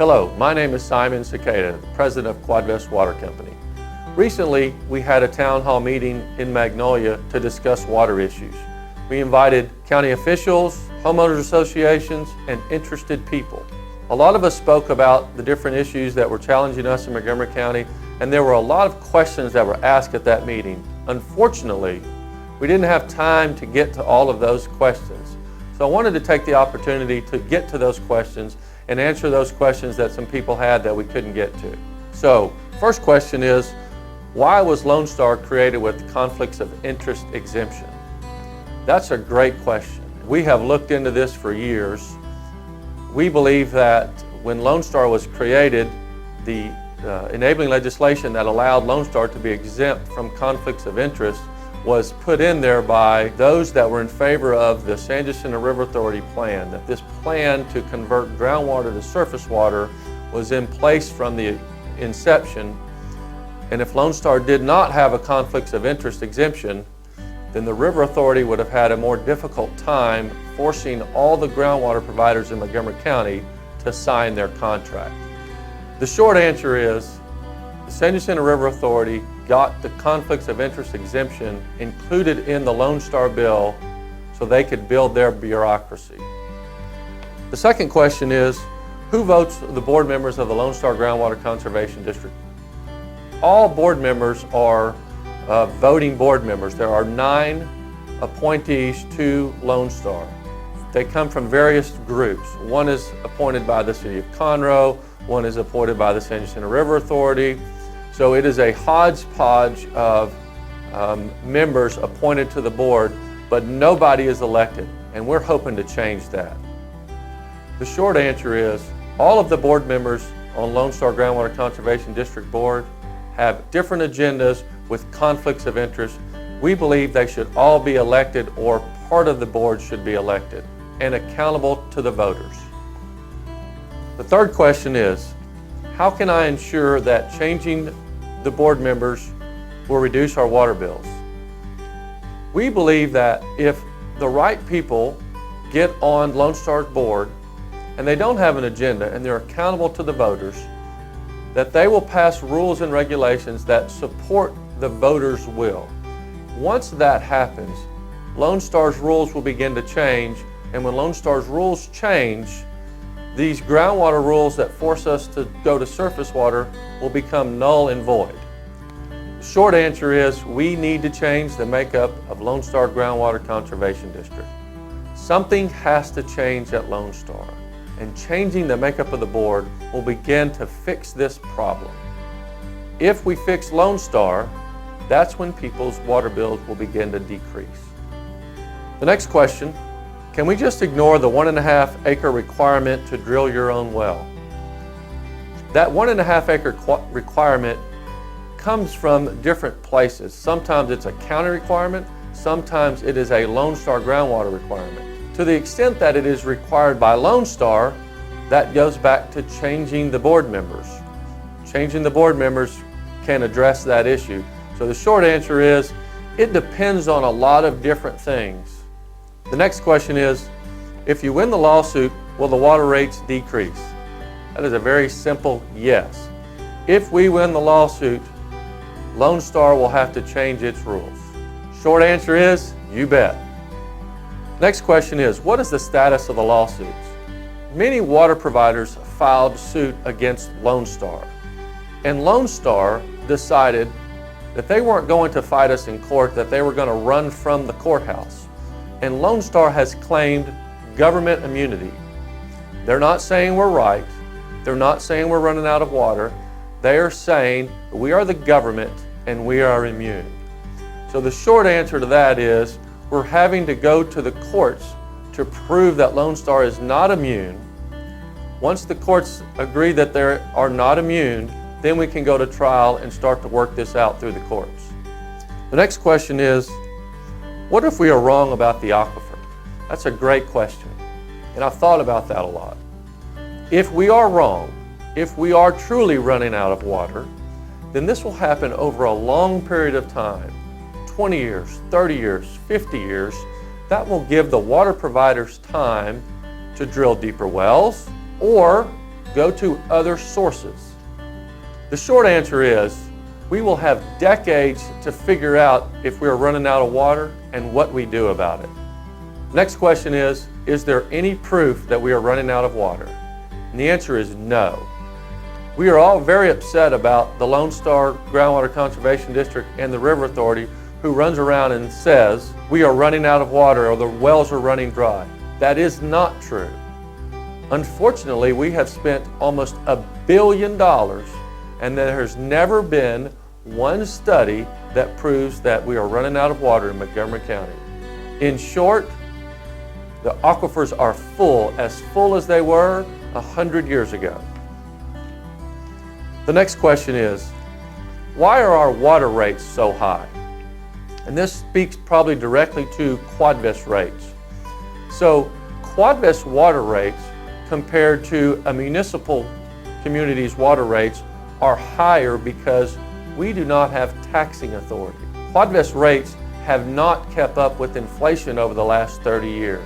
Hello, my name is SImon Sequeira, the president of Quadvest Water Company. Recently, we had a town hall meeting in Magnolia to discuss water issues. We invited county officials, homeowners associations, and interested people. A lot of us spoke about the different issues that were challenging us in Montgomery County, and there were a lot of questions that were asked at that meeting. Unfortunately, we didn't have time to get to all of those questions. So I wanted to take the opportunity to get to those questions and answer those questions that some people had that we couldn't get to. So, first question is, why was Lone Star created with conflicts of interest exemption? That's a great question. We have looked into this for years. We believe that when Lone Star was created, the enabling legislation that allowed Lone Star to be exempt from conflicts of interest was put in there by those that were in favor of the San Jacinto River Authority plan, that this plan to convert groundwater to surface water was in place from the inception. And if Lone Star did not have a conflicts of interest exemption, then the River Authority would have had a more difficult time forcing all the groundwater providers in Montgomery County to sign their contract. The short answer is, the San Jacinto River Authority got the conflicts of interest exemption included in the Lone Star bill so they could build their bureaucracy. The second question is, who votes the board members of the Lone Star Groundwater Conservation District? All board members are voting board members. There are 9 appointees to Lone Star. They come from various groups. One is appointed by the City of Conroe, one is appointed by the San Jacinto River Authority. So it is a hodgepodge of members appointed to the board, but nobody is elected, and we're hoping to change that. The short answer is, all of the board members on Lone Star Groundwater Conservation District Board have different agendas with conflicts of interest. We believe they should all be elected, or part of the board should be elected and accountable to the voters. The third question is, how can I ensure that changing the board members will reduce our water bills? We believe that if the right people get on Lone Star's board and they don't have an agenda and they're accountable to the voters, that they will pass rules and regulations that support the voters' will. Once that happens, Lone Star's rules will begin to change, and when Lone Star's rules change, these groundwater rules that force us to go to surface water will become null and void. The short answer is, we need to change the makeup of Lone Star Groundwater Conservation District. Something has to change at Lone Star, and changing the makeup of the board will begin to fix this problem. If we fix Lone Star, that's when people's water bills will begin to decrease. The next question, can we just ignore the 1.5 acre requirement to drill your own well? That 1.5 acre requirement comes from different places. Sometimes it's a county requirement, sometimes it is a Lone Star groundwater requirement. To the extent that it is required by Lone Star, that goes back to changing the board members. Changing the board members can address that issue. So the short answer is, it depends on a lot of different things. The next question is, if you win the lawsuit, will the water rates decrease? That is a very simple yes. If we win the lawsuit, Lone Star will have to change its rules. Short answer is, you bet. Next question is, what is the status of the lawsuits? Many water providers filed suit against Lone Star, and Lone Star decided that they weren't going to fight us in court, that they were going to run from the courthouse. And Lone Star has claimed government immunity. They're not saying we're right. They're not saying we're running out of water. They are saying we are the government and we are immune. So the short answer to that is, we're having to go to the courts to prove that Lone Star is not immune. Once the courts agree that they are not immune, then we can go to trial and start to work this out through the courts. The next question is, what if we are wrong about the aquifer? That's a great question, and I've thought about that a lot. If we are wrong, if we are truly running out of water, then this will happen over a long period of time, 20 years, 30 years, 50 years. That will give the water providers time to drill deeper wells or go to other sources? The short answer is we will have decades to figure out if we are running out of water and what we do about it. Next question is there any proof that we are running out of water? And the answer is no. We are all very upset about the Lone Star Groundwater Conservation District and the River Authority who runs around and says we are running out of water or the wells are running dry. That is not true. Unfortunately, we have spent almost $1 billion and there has never been one study that proves that we are running out of water in Montgomery County. In short, the aquifers are full as they were 100 years ago. The next question is, why are our water rates so high? And this speaks probably directly to Quadvest rates. So Quadvest water rates compared to a municipal community's water rates are higher because we do not have taxing authority. Quadvest rates have not kept up with inflation over the last 30 years.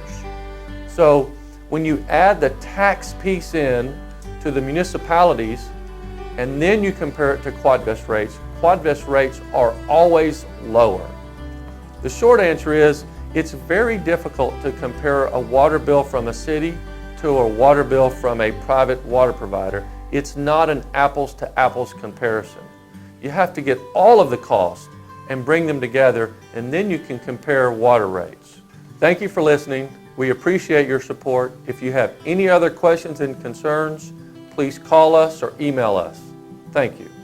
So when you add the tax piece in to the municipalities and then you compare it to Quadvest rates are always lower. The short answer is it's very difficult to compare a water bill from a city to a water bill from a private water provider. It's not an apples to apples comparison. You have to get all of the costs and bring them together, and then you can compare water rates. Thank you for listening. We appreciate your support. If you have any other questions and concerns, please call us or email us. Thank you.